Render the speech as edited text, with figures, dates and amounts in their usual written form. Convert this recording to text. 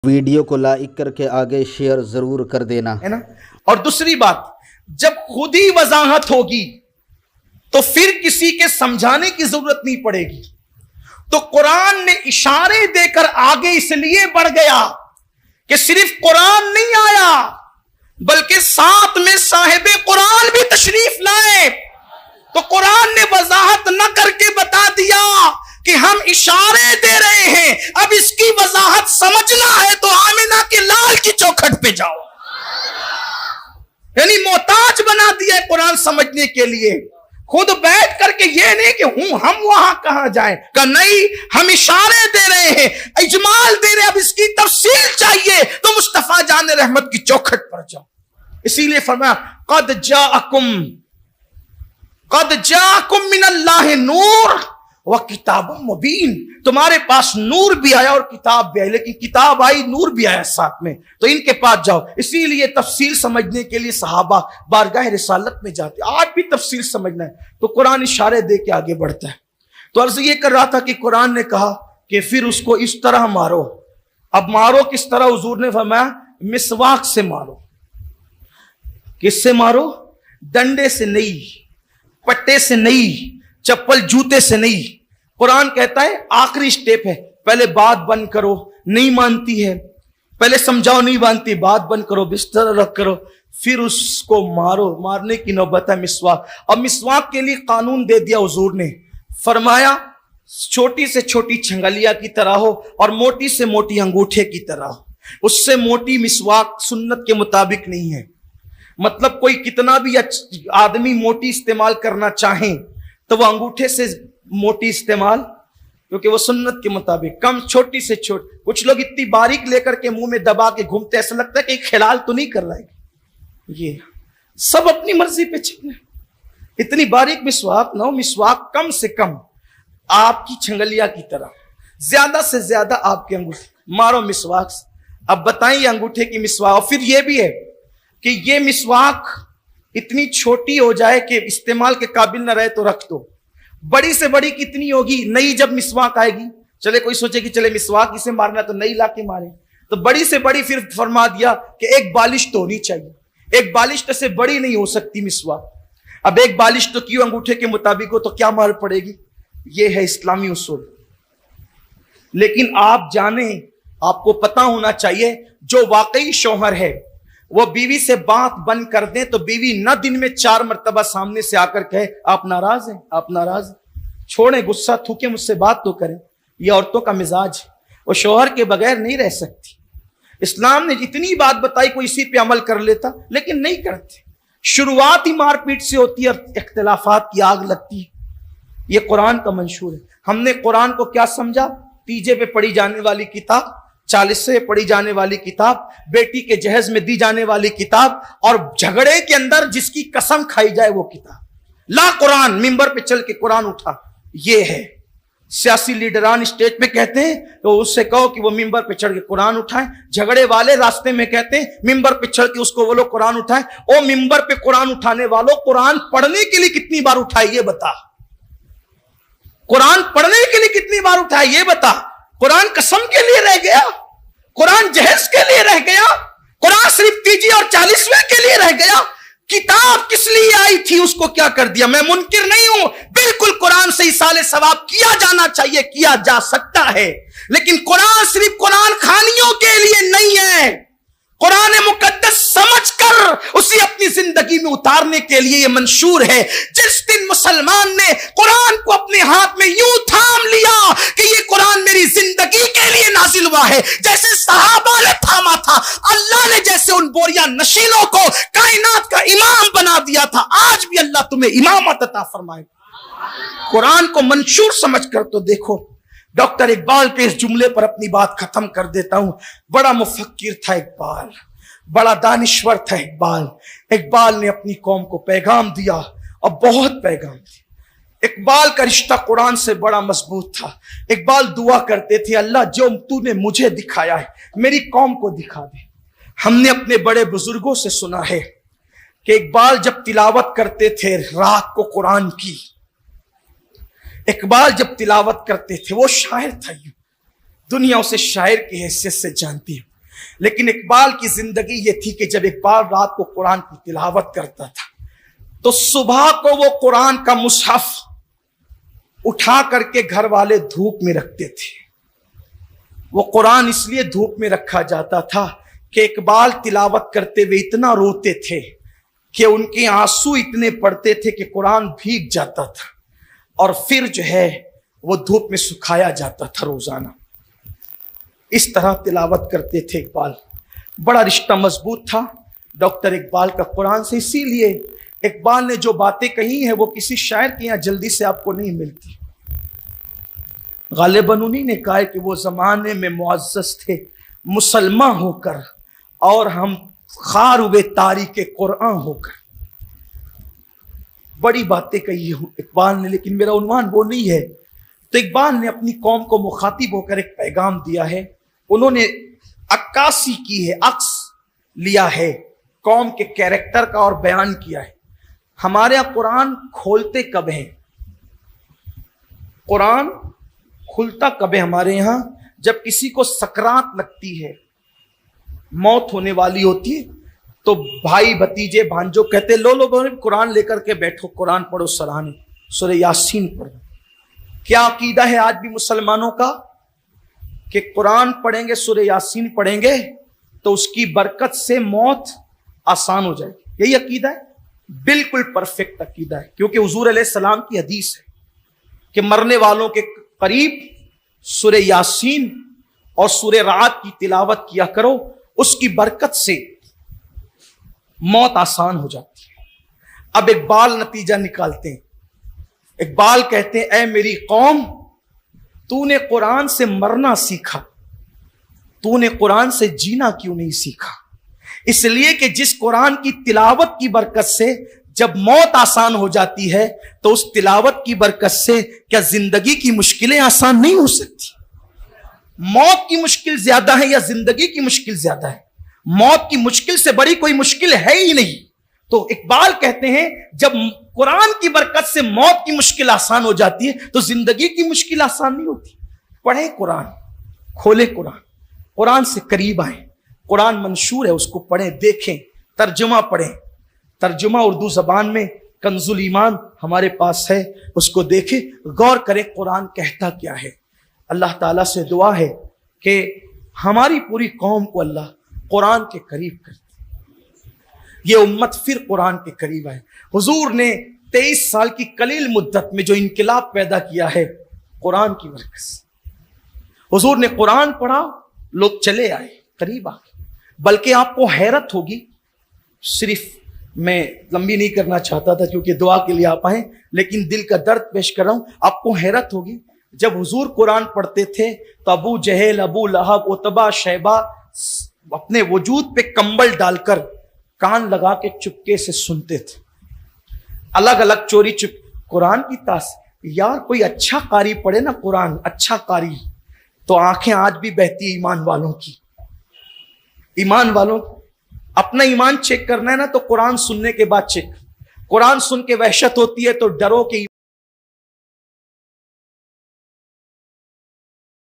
Video کو like کر کے آگے شیئر ضرور کر دینا ہے نا۔ اور دوسری بات، جب خود ہی وضاحت ہوگی تو پھر کسی کے سمجھانے کی ضرورت نہیں پڑے گی۔ تو قرآن نے اشارے دے کر آگے اس لیے بڑھ گیا کہ صرف قرآن نہیں آیا بلکہ ساتھ میں صاحب قرآن بھی تشریف لائے۔ تو قرآن نے وضاحت نہ کر کے بتا دیا کہ ہم اشارے دے رہے ہیں، اب اس کی وضاحت سمجھنا ہے تو آمنہ کے لال کی چوکھٹ پہ جاؤ۔ یعنی محتاج بنا دیا ہے قرآن سمجھنے کے لیے، خود بیٹھ کر کے یہ نہیں کہ ہم وہاں کہاں جائیں، کہ نہیں، ہم اشارے دے رہے ہیں، اجمال دے رہے ہیں، اب اس کی تفصیل چاہیے تو مصطفیٰ جان رحمت کی چوکھٹ پر جاؤ۔ اسی لیے فرمایا قد جاءکم من اللہ نور وکتاب مبین، تمہارے پاس نور بھی آیا اور کتاب بھی آئی، لیکن کتاب آئی، نور بھی آیا ساتھ میں، تو ان کے پاس جاؤ۔ اسی لیے تفصیل سمجھنے کے لیے صحابہ بارگاہ رسالت میں جاتے، آج بھی تفصیل سمجھنا ہے تو قرآن اشارے دے کے آگے بڑھتا ہے۔ تو عرض یہ کر رہا تھا کہ قرآن نے کہا کہ پھر اس کو اس طرح مارو۔ اب مارو کس طرح؟ حضور نے فرمایا مسواک سے مارو۔ کس سے مارو؟ ڈنڈے سے نہیں، پٹے سے نہیں، چپل جوتے سے نہیں۔ قرآن کہتا ہے آخری سٹیپ ہے، پہلے بات بند کرو، نہیں مانتی ہے، پہلے سمجھاؤ، نہیں مانتی، بات بند کرو، بستر رکھ کرو، پھر اس کو مارو۔ مارنے کی نوبت ہے مسواک۔ اب مسواک کے لیے قانون دے دیا حضور نے، فرمایا چھوٹی سے چھوٹی چھنگلیا کی طرح ہو اور موٹی سے موٹی انگوٹھے کی طرح ہو، اس سے موٹی مسواک سنت کے مطابق نہیں ہے۔ مطلب کوئی کتنا بھی آدمی موٹی استعمال کرنا چاہیں تو وہ انگوٹھے سے موٹی استعمال، کیونکہ وہ سنت کے مطابق کم، چھوٹی سے چھوٹی۔ کچھ لوگ اتنی باریک لے کر کے منہ میں دبا کے گھومتے، ایسا لگتا ہے کہ کھلال تو نہیں کر رہا ہے۔ یہ سب اپنی مرضی پہ چلنا، اتنی باریک مسواک نہ ہو، مسواک کم سے کم آپ کی چھنگلیا کی طرح، زیادہ سے زیادہ آپ کے انگوٹھے مارو مسواک سے۔ اب بتائیں یہ انگوٹھے کی مسواک، اور پھر یہ بھی ہے کہ یہ مسواک اتنی چھوٹی ہو جائے کہ استعمال کے قابل نہ رہے تو رکھ دو۔ بڑی سے بڑی کتنی ہوگی؟ نئی جب مسواک آئے گی، چلے کوئی سوچے کہ چلے مسواک اسے مارنا تو نئی لا کے مارے، تو بڑی سے بڑی پھر فرما دیا کہ ایک بالش تو ہونی چاہیے، ایک بالش سے بڑی نہیں ہو سکتی مسواک۔ اب ایک بالش تو کیوں انگوٹھے کے مطابق ہو تو کیا مار پڑے گی؟ یہ ہے اسلامی اصول۔ لیکن آپ جانیں، آپ کو پتا ہونا چاہیے، جو واقعی شوہر ہے وہ بیوی سے بات بند کر دیں تو بیوی نہ دن میں 4 مرتبہ سامنے سے آ کر کہے آپ ناراض ہیں، آپ ناراض ہیں، چھوڑیں غصہ، تھوکیں، مجھ سے بات تو کریں۔ یہ عورتوں کا مزاج ہے، وہ شوہر کے بغیر نہیں رہ سکتی۔ اسلام نے اتنی بات بتائی، کوئی اسی پہ عمل کر لیتا، لیکن نہیں کرتے۔ شروعات ہی مار پیٹ سے ہوتی ہے اور اختلافات کی آگ لگتی ہے۔ یہ قرآن کا منشور ہے۔ ہم نے قرآن کو کیا سمجھا؟ تیجے پہ پڑھی جانے والی کتاب، 40 سے پڑھی جانے والی کتاب، بیٹی کے جہیز میں دی جانے والی کتاب، اور جھگڑے کے اندر جس کی قسم کھائی جائے وہ کتاب۔ لا قرآن، ممبر پہ چل کے قرآن اٹھا، یہ ہے۔ سیاسی لیڈران اسٹیج پہ کہتے ہیں تو اس سے کہو کہ وہ ممبر پہ چڑھ کے قرآن اٹھائیں، جھگڑے والے راستے میں کہتے ہیں ممبر پہ چڑھ کے اس کو وہ لوگ قرآن اٹھائیں۔ او ممبر پہ قرآن اٹھانے والوں، قرآن پڑھنے کے لیے کتنی بار اٹھائے یہ بتا، قرآن پڑھنے کے لیے کتنی بار اٹھائے یہ بتا۔ قرآن قسم کے لیے رہ گیا، قرآن جہیز کے لیے رہ گیا، قرآن صرف تیجی اور 40ویں کے لیے رہ گیا۔ کتاب کس لیے آئی تھی اس کو کیا کر دیا؟ میں منکر نہیں ہوں، بالکل قرآن سے ایصال ثواب کیا جانا چاہیے، کیا جا سکتا ہے، لیکن قرآن صرف قرآن خوانیوں کے لیے نہیں ہے۔ قرآن مقدس سمجھ کر اسے اپنی زندگی میں اتارنے کے لیے یہ منشور ہے۔ جس دن مسلمان نے قرآن کو اپنے ہاتھ میں یوں تھام لیا کہ یہ قرآن میری زندگی کے لیے نازل ہوا ہے، جیسے صحابہ نے تھاما تھا، اللہ نے جیسے ان بوریا نشینوں کو کائنات کا امام بنا دیا تھا، آج بھی اللہ تمہیں امامت عطا فرمائے۔ قرآن کو منشور سمجھ کر تو دیکھو۔ ڈاکٹر اقبال کے اس جملے پر اپنی بات ختم کر دیتا ہوں۔ بڑا مفکر تھا اقبال، بڑا دانشور تھا اقبال۔ اقبال نے اپنی قوم کو پیغام دیا اور بہت پیغام دیا۔ اقبال کا رشتہ قرآن سے بڑا مضبوط تھا۔ اقبال دعا کرتے تھے اللہ جو تو نے مجھے دکھایا ہے میری قوم کو دکھا دے۔ ہم نے اپنے بڑے بزرگوں سے سنا ہے کہ اقبال جب تلاوت کرتے تھے رات کو قرآن کی، اقبال جب تلاوت کرتے تھے، وہ شاعر تھا، دنیا اسے شاعر کی حیثیت سے جانتی ہے۔ لیکن اقبال کی زندگی یہ تھی کہ جب اقبال رات کو قرآن کی تلاوت کرتا تھا تو صبح کو وہ قرآن کا مصحف اٹھا کر کے گھر والے دھوپ میں رکھتے تھے. وہ قرآن اس لیے دھوپ میں رکھا جاتا تھا کہ اقبال تلاوت کرتے ہوئے اتنا روتے تھے کہ ان کے آنسو اتنے پڑتے تھے کہ قرآن بھیگ جاتا تھا اور پھر جو ہے وہ دھوپ میں سکھایا جاتا تھا روزانہ. اس طرح تلاوت کرتے تھے اقبال. بڑا رشتہ مضبوط تھا ڈاکٹر اقبال کا قرآن سے. اسی لیے اقبال نے جو باتیں کہی ہیں وہ کسی شاعر کے یہاں جلدی سے آپ کو نہیں ملتی. غالباً انہی نے کہا ہے کہ وہ زمانے میں معزز تھے مسلمان ہو کر اور ہم خار ہوئے تاریخ قرآن ہو کر. بڑی باتیں کہی اقبال نے، لیکن میرا عنوان وہ نہیں ہے. تو اقبال نے اپنی قوم کو مخاطب ہو کر ایک پیغام دیا ہے. انہوں نے عکاسی کی ہے، عکس لیا ہے قوم کے کیریکٹر کا اور بیان کیا ہے. ہمارے یہاں قرآن کھولتے کب ہیں؟ قرآن کھلتا کب ہے ہمارے یہاں؟ جب کسی کو سکرات لگتی ہے، موت ہونے والی ہوتی ہے، تو بھائی بھتیجے بھانجو کہتے لو قرآن لے کر کے بیٹھو، قرآن پڑھو، سرانے سورہ یاسین پڑھو. کیا عقیدہ ہے آج بھی مسلمانوں کا کہ قرآن پڑھیں گے، سورہ یاسین پڑھیں گے تو اس کی برکت سے موت آسان ہو جائے گی؟ یہی عقیدہ ہے؟ بالکل پرفیکٹ عقیدہ ہے، کیونکہ حضور علیہ السلام کی حدیث ہے کہ مرنے والوں کے قریب سورہ یاسین اور سورہ رعد کی تلاوت کیا کرو، اس کی برکت سے موت آسان ہو جاتی ہے. اب اقبال نتیجہ نکالتے ہیں. اقبال کہتے ہیں اے میری قوم، تو نے قرآن سے مرنا سیکھا، تو نے قرآن سے جینا کیوں نہیں سیکھا؟ اس لیے کہ جس قرآن کی تلاوت کی برکت سے جب موت آسان ہو جاتی ہے تو اس تلاوت کی برکت سے کیا زندگی کی مشکلیں آسان نہیں ہو سکتی؟ موت کی مشکل زیادہ ہے یا زندگی کی مشکل زیادہ ہے؟ موت کی مشکل سے بڑی کوئی مشکل ہے ہی نہیں. تو اقبال کہتے ہیں جب قرآن کی برکت سے موت کی مشکل آسان ہو جاتی ہے تو زندگی کی مشکل آسان نہیں ہوتی. پڑھیں قرآن، کھولیں قرآن، قرآن سے قریب آئیں. قرآن منشور ہے، اس کو پڑھیں، دیکھیں، ترجمہ پڑھیں. ترجمہ اردو زبان میں کنز الایمان ہمارے پاس ہے، اس کو دیکھیں، غور کریں قرآن کہتا کیا ہے. اللہ تعالیٰ سے دعا ہے کہ ہماری پوری قوم کو اللہ قرآن کے قریب کر دے، یہ امت پھر قرآن کے قریب آئے. حضور نے 23 سال کی قلیل مدت میں جو انقلاب پیدا کیا ہے قرآن کی برکت سے. حضور نے قرآن پڑھا، لوگ چلے آئے، قریب آ گئے. بلکہ آپ کو حیرت ہوگی، صرف میں لمبی نہیں کرنا چاہتا تھا کیونکہ دعا کے لیے آپ آئیں، لیکن دل کا درد پیش کر رہا ہوں. آپ کو حیرت ہوگی جب حضور قرآن پڑھتے تھے تو ابو جہل، ابو لہب، عتبہ، شیبہ اپنے وجود پہ کمبل ڈال کر کان لگا کے چپکے سے سنتے تھے، الگ الگ چوری چپ. قرآن کی یار کوئی اچھا قاری پڑھے نا قرآن، اچھا قاری، تو آنکھیں آج بھی بہتی ایمان والوں کی. ایمان والوں اپنا ایمان چیک کرنا ہے نا تو قرآن سننے کے بعد چیک. قرآن سن کے وحشت ہوتی ہے تو ڈرو کہ